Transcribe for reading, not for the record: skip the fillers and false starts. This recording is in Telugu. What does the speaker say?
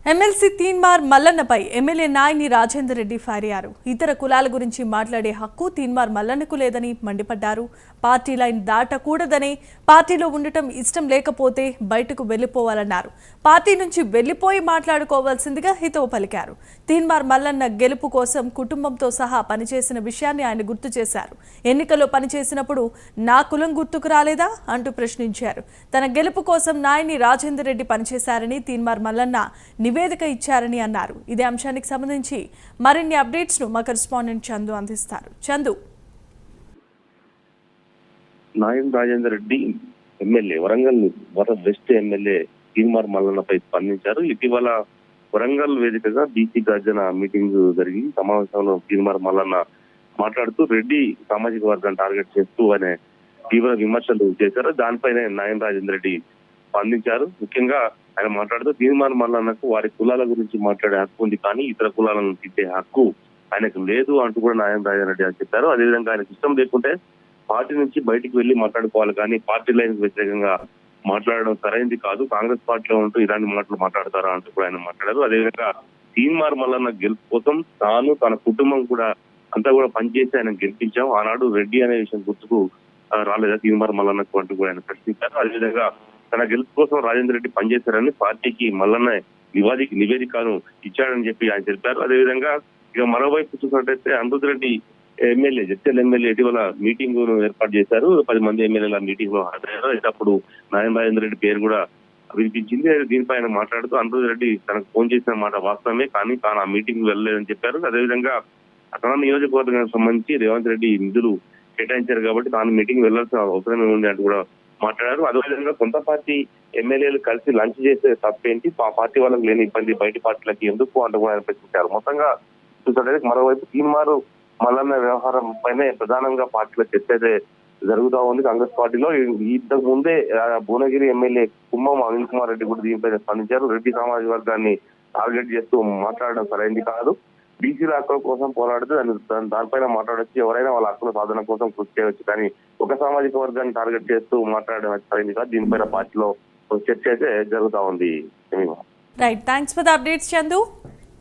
ఎమ్మెల్సీ తీన్మార్ మల్లన్నపై ఎమ్మెల్యే నాయని రాజేందర్ రెడ్డి ఫైర్ అయ్యారు. ఇతర కులాల గురించి మాట్లాడే హక్కు తీన్మార్ మల్లన్నకు లేదని మండిపడ్డారు. పార్టీ లైన్ దాటకూడదని, పార్టీలో ఉండటం ఇష్టం లేకపోతే బయటకు వెళ్లిపోవాలన్నారు. పార్టీ నుంచి వెళ్లిపోయి మాట్లాడుకోవాల్సిందిగా హితవు పలికారు. తీన్మార్ మల్లన్న గెలుపు కోసం కుటుంబంతో సహా పనిచేసిన విషయాన్ని ఆయన గుర్తు చేశారు. ఎన్నికల్లో పనిచేసినప్పుడు నా కులం గుర్తుకు రాలేదా అంటూ ప్రశ్నించారు. తన గెలుపు కోసం నాయని రాజేందర్ రెడ్డి పనిచేశారని, తీన్మార్ మల్లన్న నివేదిక ఇచ్చారని అన్నారు. ఇదే అంశానికి సంబంధించి మరిన్ని అప్డేట్స్ ను మా కరెస్పాండెంట్ చందు అందిస్తారు. Chandu. Nayini Rajender Reddy MLA Warangal west MLA Teenmaar మల్లన్నపై స్పందించారు. ఇటీవల వరంగల్ వేదికగా బీసీ గర్జన మీటింగ్ జరిగి సమావేశంలో తీన్మార్ మల్లన్న మాట్లాడుతూ రెడ్డి సామాజిక వర్గాన్ని టార్గెట్ చేస్తూ ఆయన తీవ్ర విమర్శలు చేశారు. దానిపైనే నాయని రాజేందర్ రెడ్డి స్పందించారు. ముఖ్యంగా ఆయన మాట్లాడుతూ తీన్మార్ మల్లన్నకు వారి కులాల గురించి మాట్లాడే హక్కు ఉంది, కానీ ఇతర కులాలను తిట్టే హక్కు ఆయనకు లేదు అంటూ కూడా నాయని రాజేందర్ రెడ్డి అని చెప్పారు. అదేవిధంగా ఆయనకు ఇష్టం లేకుంటే పార్టీ నుంచి బయటికి వెళ్లి మాట్లాడుకోవాలి, కానీ పార్టీ లైన్ వ్యతిరేకంగా మాట్లాడడం సరైనది కాదు. కాంగ్రెస్ పార్టీలో ఉంటూ ఇలాంటి మాటలు మాట్లాడతారా అంటూ కూడా ఆయన మాట్లాడారు. అదేవిధంగా తీన్మార్ మల్లన్న గెలుపు కోసం తాను తన కుటుంబం కూడా అంతా కూడా పనిచేసి ఆయన గెలిపించాం. ఆనాడు రెడ్డి అనే విషయం గుర్తుకు రాలేదా తీన్మార్ మల్లన్నకు అంటూ కూడా ఆయన ప్రశ్నించారు. అదేవిధంగా తన గెలుపు కోసం రాజేందర్ రెడ్డి పనిచేశారని, పార్టీకి మల్లన్న నివేదికను ఇచ్చాడని చెప్పి ఆయన తెలిపారు. అదేవిధంగా ఇక మరోవైపు చూసినట్టయితే అమృత్ రెడ్డి ఎమ్మెల్యే జడ్చల్ ఎమ్మెల్యే ఇటీవల మీటింగ్ ఏర్పాటు చేశారు. 10 మంది ఎమ్మెల్యేల మీటింగ్ లో హాజరయ్యారు. అప్పుడు నాయని రాజేందర్ రెడ్డి పేరు కూడా వినిపించింది. దీనిపై ఆయన మాట్లాడుతూ అమృత్ రెడ్డి తనకు ఫోన్ చేసిన మాట వాస్తవమే, కానీ తాను ఆ మీటింగ్ వెళ్ళలేదని చెప్పారు. అదేవిధంగా తన నియోజకవర్గానికి సంబంధించి రేవంత్ రెడ్డి నిధులు కేటాయించారు కాబట్టి తాను మీటింగ్ వెళ్లాల్సిన అవసరమే ఉంది అంటూ కూడా మాట్లాడారు. అదేవిధంగా సొంత పార్టీ ఎమ్మెల్యేలు కలిసి లంచ్ చేసే తప్పేంటి, ఆ పార్టీ వాళ్ళకి లేని ఇబ్బంది బయట పార్టీలకి ఎందుకు అంటూ కూడా ఆయన ప్రశ్నించారు. మొత్తంగా చూసినట్లయితే మరోవైపు తీన్మార్ మల్లన్న వ్యవహారం పైన ప్రధానంగా పార్టీలో చర్చ అయితే జరుగుతూ ఉంది కాంగ్రెస్ పార్టీలో. ఇంతకు ముందే భువనగిరి ఎమ్మెల్యే కుమ్మం అనిల్ కుమార్ రెడ్డి కూడా దీనిపై స్పందించారు. రెడ్డి సామాజిక వర్గాన్ని టార్గెట్ చేస్తూ మాట్లాడడం సరైనది కాదు, బీసీల హక్కుల కోసం పోరాడితే దానిపైన మాట్లాడొచ్చు, ఎవరైనా వాళ్ళ హక్కుల సాధన కోసం కృషి చేయవచ్చు, కానీ ఒక సామాజిక వర్గాన్ని టార్గెట్ చేస్తూ మాట్లాడడం సరైనది కాదు. దీనిపైన పార్టీలో చర్చ అయితే జరుగుతూ ఉంది. Right, thanks for the updates Chandu.